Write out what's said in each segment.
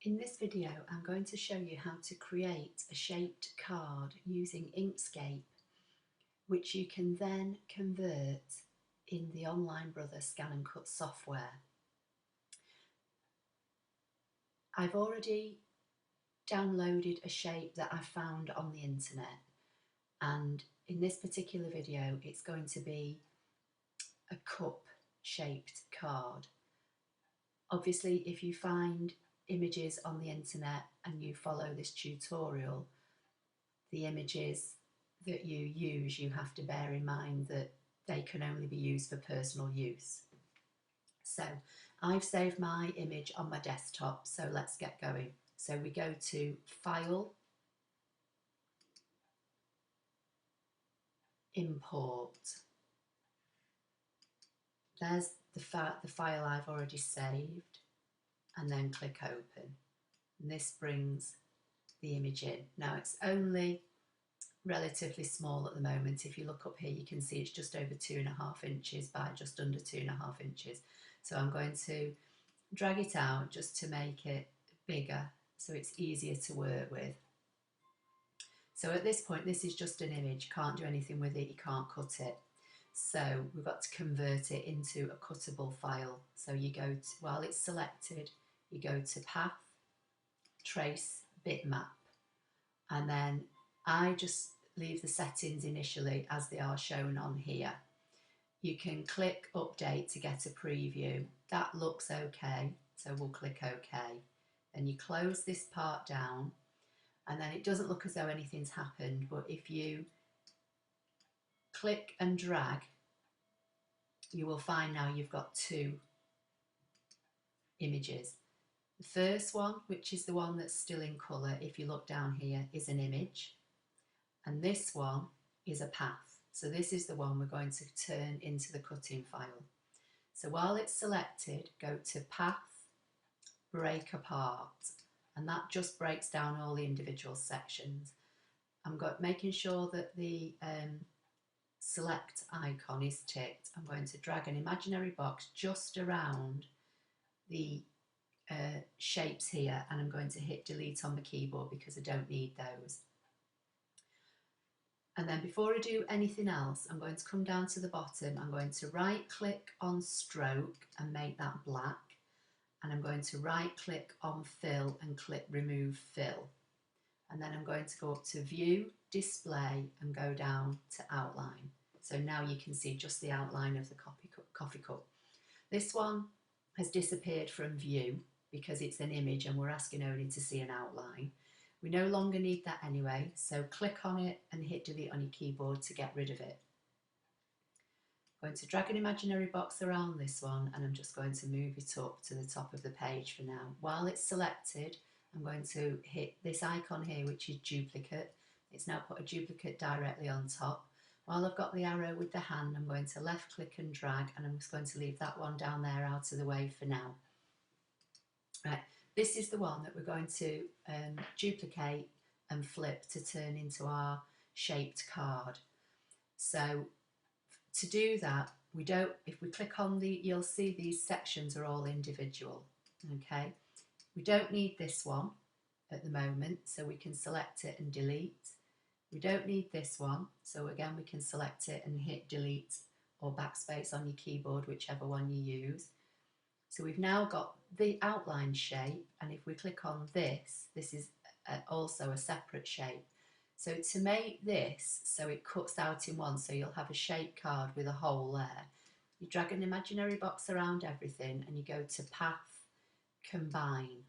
In this video, I'm going to show you how to create a shaped card using Inkscape, which you can then convert in the Online Brother Scan and Cut software. I've already downloaded a shape that I found on the internet, and in this particular video, it's going to be a cup shaped card. Obviously, if you find images on the internet and you follow this tutorial, the images that you use, you have to bear in mind that they can only be used for personal use. So I've saved my image on my desktop, so let's get going. So we go to File, Import. There's the file I've already saved, and then click Open. And this brings the image in. Now it's only relatively small at the moment. If you look up here, you can see it's just over 2.5 inches by just under 2.5 inches. So I'm going to drag it out just to make it bigger so it's easier to work with. So at this point, this is just an image, can't do anything with it, you can't cut it. So we've got to convert it into a cuttable file. So you go to, while it's selected, you go to Path, Trace, Bitmap, and then I just leave the settings initially as they are shown on here. You can click Update to get a preview. That looks okay, so we'll click OK. Then you close this part down, and then it doesn't look as though anything's happened, but if you click and drag, you will find now you've got two images. The first one, which is the one that's still in colour, if you look down here, is an image. And this one is a path. So this is the one we're going to turn into the cutting file. So while it's selected, go to Path, Break Apart, and that just breaks down all the individual sections. I'm making sure that the select icon is ticked. I'm going to drag an imaginary box just around the shapes here, and I'm going to hit delete on the keyboard because I don't need those. And then before I do anything else, I'm going to come down to the bottom. I'm going to right click on stroke and make that black. And I'm going to right click on fill and click remove fill. And then I'm going to go up to view, display, and go down to outline. So now you can see just the outline of the coffee cup. This one has disappeared from view because it's an image and we're asking only to see an outline. We no longer need that anyway, so click on it and hit delete on your keyboard to get rid of it. I'm going to drag an imaginary box around this one, and I'm just going to move it up to the top of the page for now. While it's selected, I'm going to hit this icon here, which is duplicate. It's now put a duplicate directly on top. While I've got the arrow with the hand, I'm going to left click and drag, and I'm just going to leave that one down there out of the way for now. Right, this is the one that we're going to duplicate and flip to turn into our shaped card. So to do that, if we click on you'll see these sections are all individual, okay? We don't need this one at the moment, so we can select it and delete. We don't need this one, so again we can select it and hit delete or backspace on your keyboard, whichever one you use. So we've now got the outline shape, and if we click on this, this is also a separate shape. So to make this so it cuts out in one, so you'll have a shape card with a hole there, you drag an imaginary box around everything and you go to Path, Combine.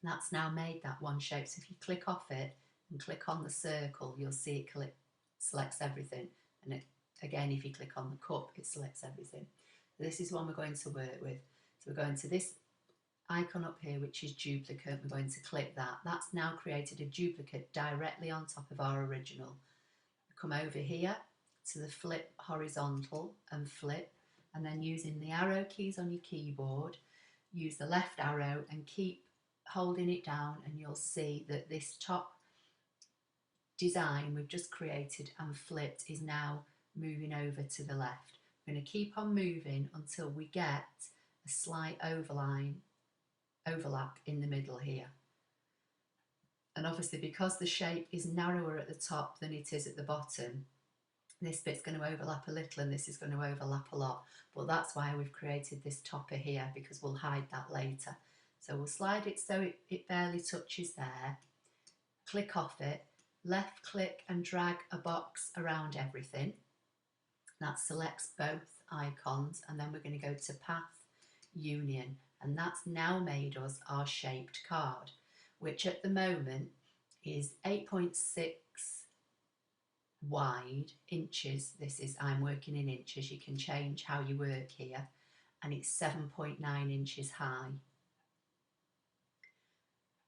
That's now made that one shape. So if you click off it and click on the circle, you'll see it selects everything. And again, if you click on the cup, it selects everything. This is one we're going to work with. So we're going to this icon up here, which is duplicate. We're going to click that. That's now created a duplicate directly on top of our original. Come over here to the flip horizontal and flip, and then using the arrow keys on your keyboard, use the left arrow and keep holding it down, and you'll see that this top design we've just created and flipped is now moving over to the left. We're going to keep on moving until we get a slight overline overlap in the middle here. And obviously because the shape is narrower at the top than it is at the bottom, this bit's going to overlap a little and this is going to overlap a lot. But that's why we've created this topper here, because we'll hide that later. So we'll slide it so it barely touches there. Click off it, left click and drag a box around everything. That selects both icons, and then we're going to go to Path Union, and that's now made us our shaped card, which at the moment is 8.6 wide inches. This is, I'm working in inches, you can change how you work here, and it's 7.9 inches high.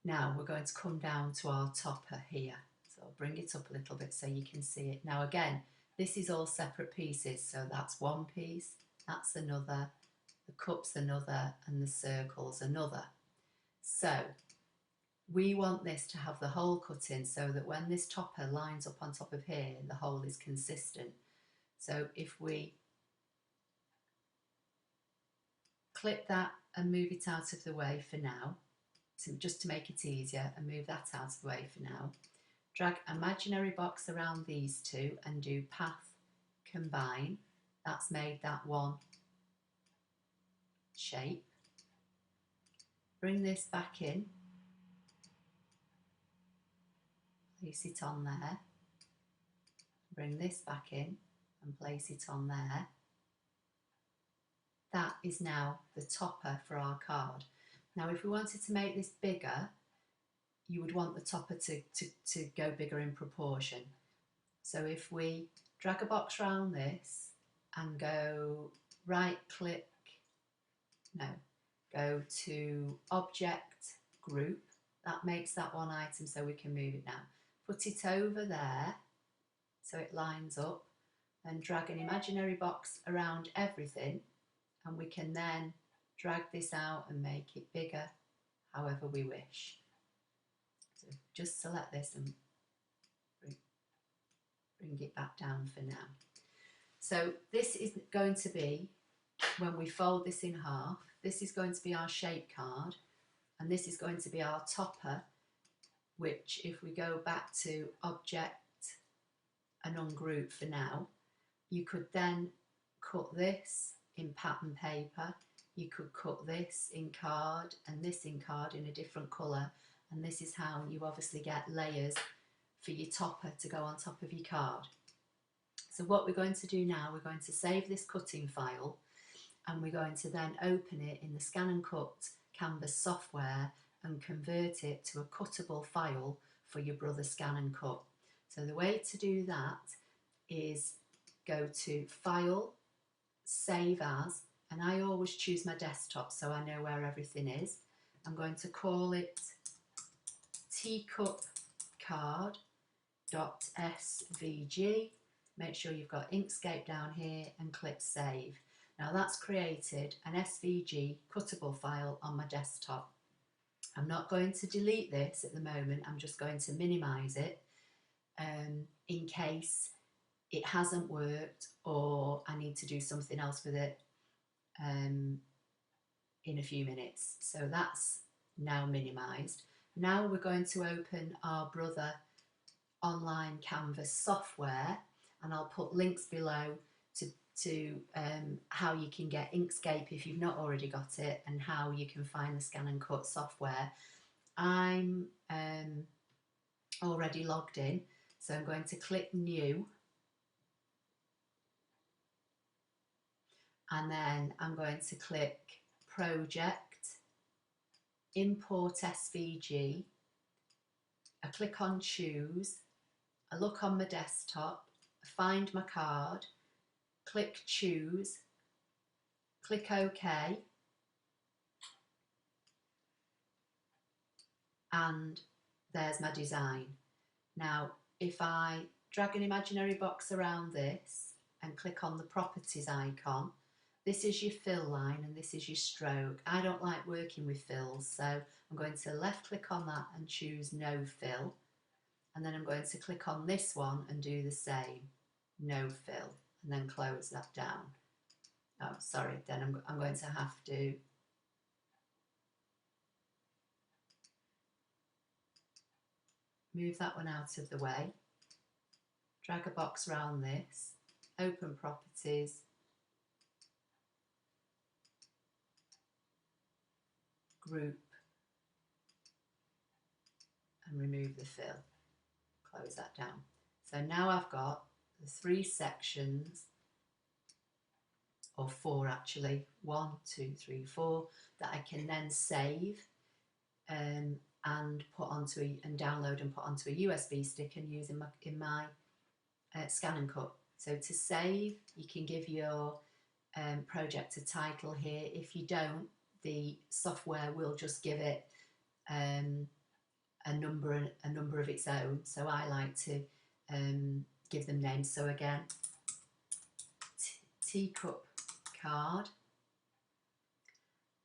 Now we're going to come down to our topper here, so I'll bring it up a little bit so you can see it. Now again, this is all separate pieces, so that's one piece, that's another, the cup's another, and the circle's another. So we want this to have the hole cut in so that when this topper lines up on top of here, the hole is consistent. So if we clip that and move it out of the way for now, just to make it easier, and move that out of the way for now, drag imaginary box around these two and do Path Combine. That's made that one shape. Bring this back in, place it on there, bring this back in and place it on there. That is now the topper for our card. Now if we wanted to make this bigger, you would want the topper to go bigger in proportion. So if we drag a box around this and go right click, no, go to Object Group, that makes that one item so we can move it now. Put it over there so it lines up, and drag an imaginary box around everything, and we can then drag this out and make it bigger however we wish. So just select this and bring it back down for now. So this is going to be, when we fold this in half, this is going to be our shape card, and this is going to be our topper, which if we go back to Object and Ungroup for now, you could then cut this in pattern paper, you could cut this in card and this in card in a different colour, and this is how you obviously get layers for your topper to go on top of your card. So what we're going to do now, we're going to save this cutting file, and we're going to then open it in the Scan and Cut Canvas software and convert it to a cuttable file for your brother Scan and Cut. So the way to do that is go to File, Save As, and I always choose my desktop so I know where everything is. I'm going to call it teacupcard.svg. Make sure you've got Inkscape down here and click Save. Now that's created an SVG cuttable file on my desktop. I'm not going to delete this at the moment, I'm just going to minimise it in case it hasn't worked or I need to do something else with it in a few minutes. So that's now minimised. Now we're going to open our brother online Canvas software, and I'll put links below to how you can get Inkscape if you've not already got it, and how you can find the Scan and Cut software. I'm already logged in, so I'm going to click New, and then I'm going to click Project, Import SVG, I click on Choose, I look on my desktop, I find my card, click Choose, click OK, and there's my design. Now if I drag an imaginary box around this and click on the properties icon, this is your fill line and this is your stroke. I don't like working with fills, so I'm going to left click on that and choose no fill, and then I'm going to click on this one and do the same, no fill, and then close that down. Oh sorry, then I'm going to have to move that one out of the way, drag a box around this, open properties, group, and remove the fill. Close that down. So now I've got the 3 sections, or 4 actually, 1, 2, 3, 4, that I can then save and put onto and download and put onto a USB stick and use in my scan and cut. So to save, you can give your project a title here. If you don't, the software will just give it a number of its own. So I like to give them names. So again, teacup card,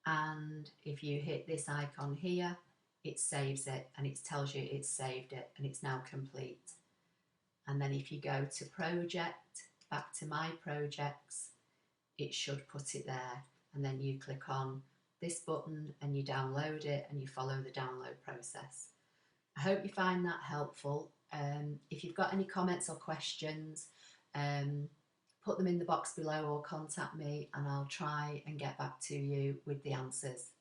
and if you hit this icon here, it saves it and it tells you it's saved it and it's now complete. And then if you go to project, back to my projects, it should put it there, and then you click on this button and you download it and you follow the download process. I hope you find that helpful. If you've got any comments or questions, put them in the box below or contact me and I'll try and get back to you with the answers.